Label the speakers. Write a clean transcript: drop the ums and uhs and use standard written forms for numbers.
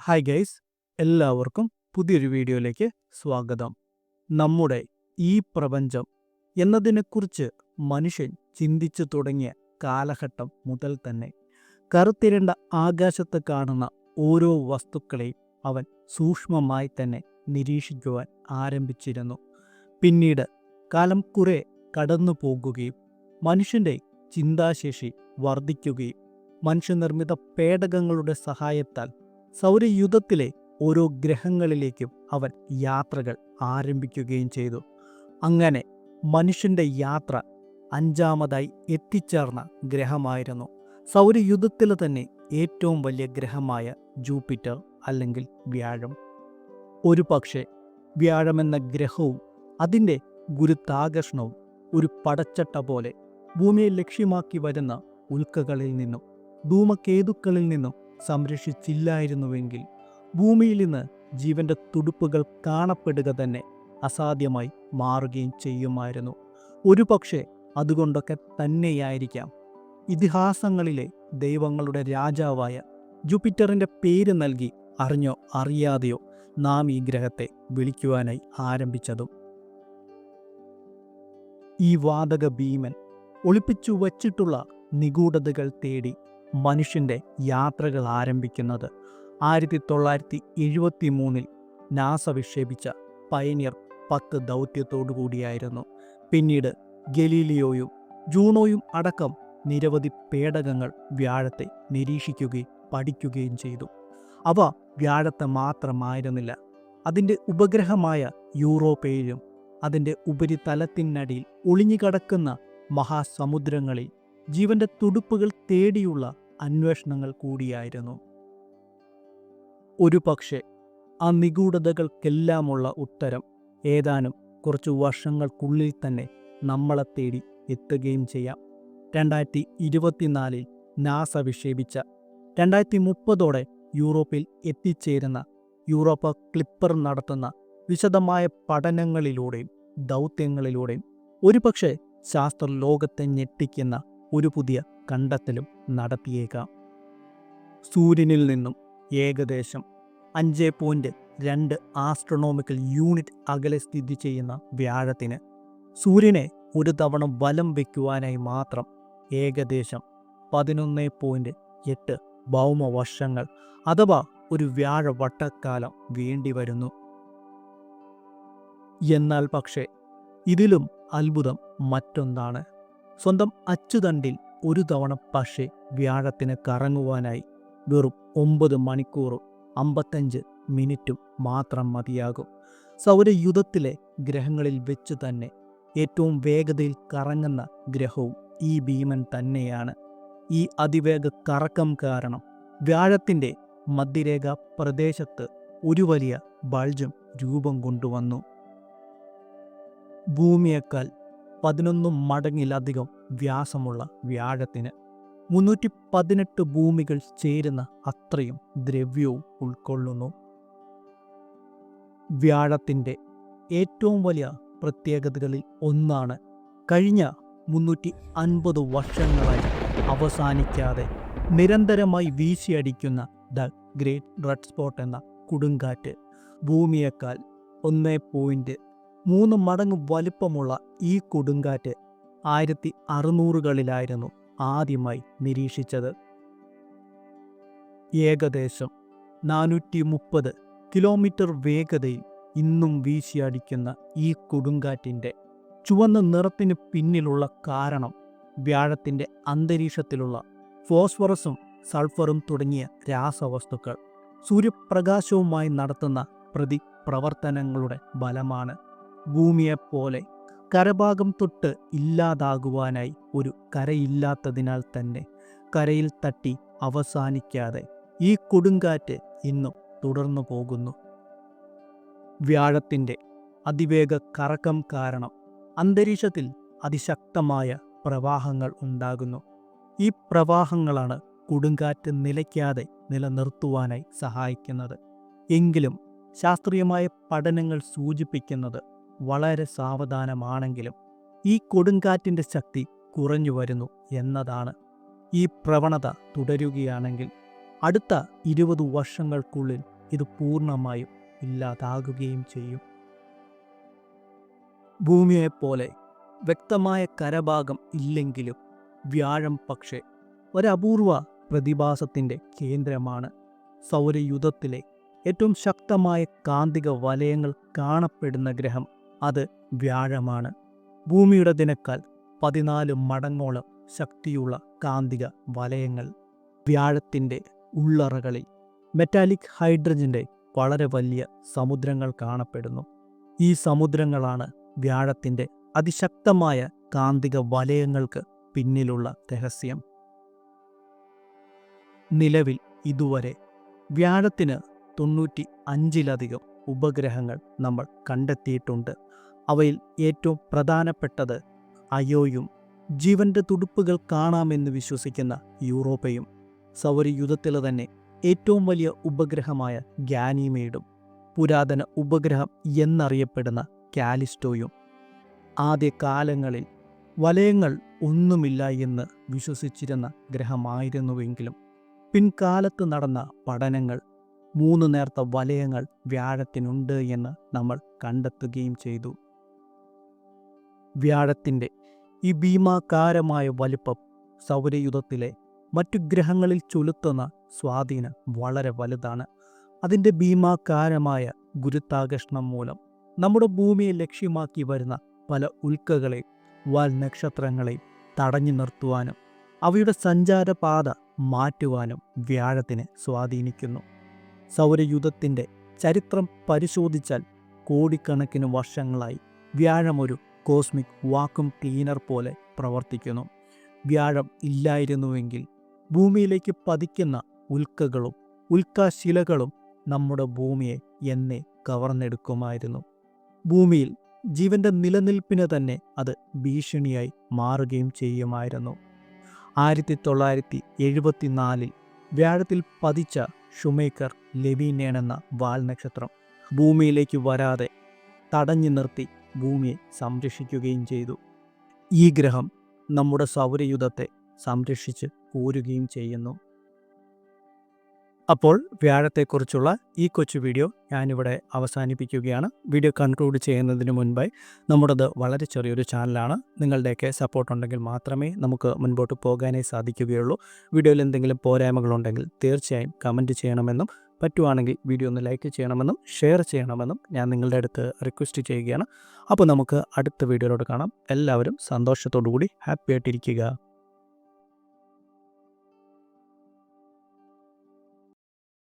Speaker 1: Hi guys, എല്ലാവർക്കും പുതിയൊരു വീഡിയോയിലേക്ക് സ്വാഗതം. നമ്മുടെ ഈ പ്രപഞ്ചം എന്നതിനെക്കുറിച്ച് മനുഷ്യൻ ചിന്തിച്ചു തുടങ്ങിയ കാലഘട്ടം മുതൽ തന്നെ കറുത്തിരണ്ട ആകാശത്ത് കാണുന്ന ഓരോ വസ്തുക്കളെയും അവൻ സൂക്ഷ്മമായി തന്നെ നിരീക്ഷിക്കുവാൻ ആരംഭിച്ചിരുന്നു. പിന്നീട് കാലം കുറെ കടന്നു പോകുകയും മനുഷ്യൻ്റെ ചിന്താശേഷി വർദ്ധിക്കുകയും മനുഷ്യനിർമ്മിത പേടകങ്ങളുടെ സഹായത്താൽ സൗരയൂഥത്തിലെ ഓരോ ഗ്രഹങ്ങളിലേക്കും അവൻ യാത്രകൾ ആരംഭിക്കുകയും ചെയ്തു. അങ്ങനെ മനുഷ്യൻ്റെ യാത്ര അഞ്ചാമതായി എത്തിച്ചേർന്ന ഗ്രഹമായിരുന്നു സൗരയൂഥത്തിലെ തന്നെ ഏറ്റവും വലിയ ഗ്രഹമായ ജൂപ്പിറ്റർ അല്ലെങ്കിൽ വ്യാഴം. ഒരു പക്ഷേ വ്യാഴമെന്ന ഗ്രഹവും അതിൻ്റെ ഗുരുത്വാകർഷണവും ഒരു പടച്ചട്ട പോലെ ഭൂമിയെ ലക്ഷ്യമാക്കി വരുന്ന ഉൽക്കകളിൽ നിന്നും ധൂമകേതുക്കളിൽ നിന്നും സംരക്ഷിച്ചില്ലായിരുന്നുവെങ്കിൽ ഭൂമിയിൽ നിന്ന് ജീവന്റെ തുടുപ്പുകൾ കാണപ്പെടുക തന്നെ അസാധ്യമായി മാറുകയും ചെയ്യുമായിരുന്നു. ഒരുപക്ഷെ അതുകൊണ്ടൊക്കെ തന്നെയായിരിക്കാം ഇതിഹാസങ്ങളിലെ ദൈവങ്ങളുടെ രാജാവായ ജൂപ്പിറ്ററിൻ്റെ പേര് നൽകി അറിഞ്ഞോ അറിയാതെയോ നാം ഈ ഗ്രഹത്തെ വിളിക്കുവാനായി ആരംഭിച്ചതും. ഈ വാതക ഭീമൻ ഒളിപ്പിച്ചു വച്ചിട്ടുള്ള നിഗൂഢതകൾ തേടി മനുഷ്യൻ്റെ യാത്രകൾ ആരംഭിക്കുന്നത് 1973 നാസ വിക്ഷേപിച്ച പയനിയർ 10 ദൗത്യത്തോടു കൂടിയായിരുന്നു. പിന്നീട് ഗലീലിയോയും ജൂണോയും അടക്കം നിരവധി പേടകങ്ങൾ വ്യാഴത്തെ നിരീക്ഷിക്കുകയും പഠിക്കുകയും ചെയ്തു. അവ വ്യാഴത്തെ മാത്രമായിരുന്നില്ല, അതിൻ്റെ ഉപഗ്രഹമായ യൂറോപ്പയിലും അതിൻ്റെ ഉപരിതലത്തിനടിയിൽ ഒളിഞ്ഞുകിടക്കുന്ന മഹാസമുദ്രങ്ങളിൽ ജീവന്റെ തുടുപ്പുകൾ തേടിയുള്ള അന്വേഷണങ്ങൾ കൂടിയായിരുന്നു. ഒരു പക്ഷേ ആ നിഗൂഢതകൾക്കെല്ലാമുള്ള ഉത്തരം ഏതാനും കുറച്ചു വർഷങ്ങൾക്കുള്ളിൽ തന്നെ നമ്മളെ തേടി എത്തുകയും ചെയ്യാം. 2024 നാസ വിക്ഷേപിച്ച 2030 യൂറോപ്പിൽ എത്തിച്ചേരുന്ന യൂറോപ്പ ക്ലിപ്പർ നടത്തുന്ന വിശദമായ പഠനങ്ങളിലൂടെയും ദൗത്യങ്ങളിലൂടെയും ഒരുപക്ഷെ ശാസ്ത്രലോകത്തെ ഞെട്ടിക്കുന്ന ഒരു പുതിയ കണ്ടെത്തലും നടത്തിയേക്കാം. സൂര്യനിൽ നിന്നും ഏകദേശം 5.2 ആസ്ട്രോണോമിക്കൽ യൂണിറ്റ് അകലെ സ്ഥിതി ചെയ്യുന്ന വ്യാഴത്തിന് സൂര്യനെ ഒരു തവണ വലം വയ്ക്കുവാനായി മാത്രം ഏകദേശം 11.8 ഭൗമവർഷങ്ങൾ അഥവാ ഒരു വ്യാഴവട്ടക്കാലം വേണ്ടിവരുന്നു. എന്നാൽ പക്ഷേ ഇതിലും അത്ഭുതം മറ്റൊന്നാണ്. സ്വന്തം അച്ചുതണ്ടിൽ ഒരു തവണ പക്ഷേ വ്യാഴത്തിന് കറങ്ങുവാനായി വെറും 9 മണിക്കൂറും 55 മിനിറ്റും മാത്രം മതിയാകും. സൗരയൂഥത്തിലെ ഗ്രഹങ്ങളിൽ വെച്ച് തന്നെ ഏറ്റവും വേഗതയിൽ കറങ്ങുന്ന ഗ്രഹവും ഈ ഭീമൻ തന്നെയാണ്. ഈ അതിവേഗ കറക്കം കാരണം വ്യാഴത്തിൻ്റെ മധ്യരേഖ പ്രദേശത്ത് ഒരു വലിയ ബൾജും രൂപം കൊണ്ടുവന്നു. ഭൂമിയേക്കാൾ 11 മടങ്ങിലധികം വ്യാസമുള്ള വ്യാഴത്തിന് 318 ഭൂമികൾ ചേരുന്ന അത്രയും ദ്രവ്യവും ഉൾക്കൊള്ളുന്നു. വ്യാഴത്തിൻ്റെ ഏറ്റവും വലിയ പ്രത്യേകതകളിൽ ഒന്നാണ് കഴിഞ്ഞ 350 വർഷങ്ങളായി അവസാനിക്കാതെ നിരന്തരമായി വീശിയടിക്കുന്ന ദ ഗ്രേറ്റ് റെഡ് സ്പോട്ട് എന്ന കൊടുങ്കാറ്റ്. ഭൂമിയേക്കാൾ 1.3 മടങ്ങ് വലിപ്പമുള്ള ഈ കൊടുങ്കാറ്റ് 1600കളിലായിരുന്നു ആദ്യമായി നിരീക്ഷിച്ചത്. ഏകദേശം 430 കിലോമീറ്റർ വേഗതയിൽ ഇന്നും വീശിയടിക്കുന്ന ഈ കൊടുങ്കാറ്റിൻ്റെ ചുവന്ന നിറത്തിന് പിന്നിലുള്ള കാരണം വ്യാഴത്തിൻ്റെ അന്തരീക്ഷത്തിലുള്ള ഫോസ്ഫറസും സൾഫറും തുടങ്ങിയ രാസവസ്തുക്കൾ സൂര്യപ്രകാശവുമായി നടത്തുന്ന പ്രതിപ്രവർത്തനങ്ങളുടെ ബലമാണ്. ഭൂമിയെപ്പോലെ കരഭാഗം തൊട്ട് ഇല്ലാതാകുവാനായി ഒരു കരയില്ലാത്തതിനാൽ തന്നെ കരയിൽ തട്ടി അവസാനിക്കാതെ ഈ കൊടുങ്കാറ്റ് ഇന്നും തുടർന്നു പോകുന്നു. വ്യാഴത്തിൻ്റെ അതിവേഗ കറക്കം കാരണം അന്തരീക്ഷത്തിൽ അതിശക്തമായ പ്രവാഹങ്ങൾ ഉണ്ടാകുന്നു. ഈ പ്രവാഹങ്ങളാണ് കൊടുങ്കാറ്റ് നിലയ്ക്കാതെ നിലനിർത്തുവാനായി സഹായിക്കുന്നത്. എങ്കിലും ശാസ്ത്രീയമായ പഠനങ്ങൾ സൂചിപ്പിക്കുന്നത് വളരെ സാവധാനമാണെങ്കിലും ഈ കൊടുങ്കാറ്റിൻ്റെ ശക്തി കുറഞ്ഞു വരുന്നു എന്നതാണ്. ഈ പ്രവണത തുടരുകയാണെങ്കിൽ അടുത്ത 20 വർഷങ്ങൾക്കുള്ളിൽ ഇത് പൂർണ്ണമായും ഇല്ലാതാകുകയും ചെയ്യും. ഭൂമിയെപ്പോലെ വ്യക്തമായ കരഭാഗം ഇല്ലെങ്കിലും വ്യാഴം പക്ഷേ ഒരപൂർവ പ്രതിഭാസത്തിൻ്റെ കേന്ദ്രമാണ്. സൗരയൂഥത്തിലെ ഏറ്റവും ശക്തമായ കാന്തിക വലയങ്ങൾ കാണപ്പെടുന്ന ഗ്രഹം അത് വ്യാഴമാണ്. ഭൂമിയുടേതിനേക്കാൾ 14 മടങ്ങോളം ശക്തിയുള്ള കാന്തിക വലയങ്ങൾ. വ്യാഴത്തിൻ്റെ ഉള്ളറകളിൽ മെറ്റാലിക് ഹൈഡ്രജൻ്റെ വളരെ വലിയ സമുദ്രങ്ങൾ കാണപ്പെടുന്നു. ഈ സമുദ്രങ്ങളാണ് വ്യാഴത്തിൻ്റെ അതിശക്തമായ കാന്തിക വലയങ്ങൾക്ക് പിന്നിലുള്ള രഹസ്യം. നിലവിൽ ഇതുവരെ വ്യാഴത്തിന് 95ലധികം ഉപഗ്രഹങ്ങൾ നമ്മൾ കണ്ടെത്തിയിട്ടുണ്ട്. അവയിൽ ഏറ്റവും പ്രധാനപ്പെട്ടത് അയോയും ജീവന്റെ തുടുപ്പുകൾ കാണാമെന്ന് വിശ്വസിക്കുന്ന യൂറോപ്പയും, സൗരയൂഥത്തിലെ തന്നെ ഏറ്റവും വലിയ ഉപഗ്രഹമായ ഗാനിമേഡും, പുരാതന ഉപഗ്രഹം എന്നറിയപ്പെടുന്ന കാലിസ്റ്റോയും. ആദ്യകാലങ്ങളിൽ വലയങ്ങൾ ഒന്നുമില്ല എന്ന് വിശ്വസിച്ചിരുന്ന ഗ്രഹമായിരുന്നുവെങ്കിലും പിൻകാലത്ത് നടന്ന പഠനങ്ങൾ 3 നേർത്ത വലയങ്ങൾ വ്യാഴത്തിനുണ്ട് എന്ന് നമ്മൾ കണ്ടെത്തുകയും ചെയ്തു. വ്യാഴത്തിൻ്റെ ഈ ഭീമാകാരമായ വലിപ്പം സൗരയൂഥത്തിലെ മറ്റു ഗ്രഹങ്ങളിൽ ചെലുത്തുന്ന സ്വാധീനം വളരെ വലുതാണ്. അതിൻ്റെ ഭീമാകാരമായ ഗുരുത്വാകർഷണം മൂലം നമ്മുടെ ഭൂമിയെ ലക്ഷ്യമാക്കി വരുന്ന പല ഉൽക്കകളെയും വാൽനക്ഷത്രങ്ങളെയും തടഞ്ഞു നിർത്തുവാനും അവയുടെ സഞ്ചാരപാത മാറ്റുവാനും വ്യാഴത്തിനെ സ്വാധീനിക്കുന്നു. സൗരയൂഥത്തിൻ്റെ ചരിത്രം പരിശോധിച്ചാൽ കോടിക്കണക്കിന് വർഷങ്ങളായി വ്യാഴം ഒരു കോസ്മിക് വാക്വം ക്ലീനർ പോലെ പ്രവർത്തിക്കുന്നു. വ്യാഴം ഇല്ലായിരുന്നുവെങ്കിൽ ഭൂമിയിലേക്ക് പതിക്കുന്ന ഉൽക്കകളും ഉൽക്കാശിലകളും നമ്മുടെ ഭൂമിയെ എന്നേ കവർന്നെടുക്കുമായിരുന്നു. ഭൂമിയിൽ ജീവന്റെ നിലനിൽപ്പിന് തന്നെ അത് ഭീഷണിയായി മാറുകയും ചെയ്യുമായിരുന്നു. 1974 വ്യാഴത്തിൽ പതിച്ച ഷുമേക്കർ ലെവീനേൺ എന്ന വാൽനക്ഷത്രം ഭൂമിയിലേക്ക് വരാതെ തടഞ്ഞു നിർത്തി ഭൂമിയെ സംരക്ഷിക്കുകയും ചെയ്തു. ഈ ഗ്രഹം നമ്മുടെ സൗരയൂഥത്തെ സംരക്ഷിച്ച് പോരുകയും ചെയ്യുന്നു. അപ്പോൾ വ്യാഴത്തെക്കുറിച്ചുള്ള ഈ കൊച്ചു വീഡിയോ ഞാനിവിടെ അവസാനിപ്പിക്കുകയാണ്. വീഡിയോ കൺക്ലൂഡ് ചെയ്യുന്നതിന് മുൻപായി നമ്മുടേത് വളരെ ചെറിയൊരു ചാനലാണ്. നിങ്ങളുടെയൊക്കെ സപ്പോർട്ട് ഉണ്ടെങ്കിൽ മാത്രമേ നമുക്ക് മുൻപോട്ട് പോകാനേ സാധിക്കുകയുള്ളൂ. വീഡിയോയിൽ എന്തെങ്കിലും പോരായ്മകളുണ്ടെങ്കിൽ തീർച്ചയായും കമൻറ്റ് ചെയ്യണമെന്നും പറ്റുവാണെങ്കിൽ വീഡിയോ ഒന്ന് ലൈക്ക് ചെയ്യണമെന്നും ഷെയർ ചെയ്യണമെന്നും ഞാൻ നിങ്ങളുടെ അടുത്ത് റിക്വസ്റ്റ് ചെയ്യുകയാണ്. അപ്പോൾ നമുക്ക് അടുത്ത വീഡിയോയിലോട്ട് കാണാം. എല്ലാവരും സന്തോഷത്തോടു കൂടി ഹാപ്പി ആയിട്ടിരിക്കുക.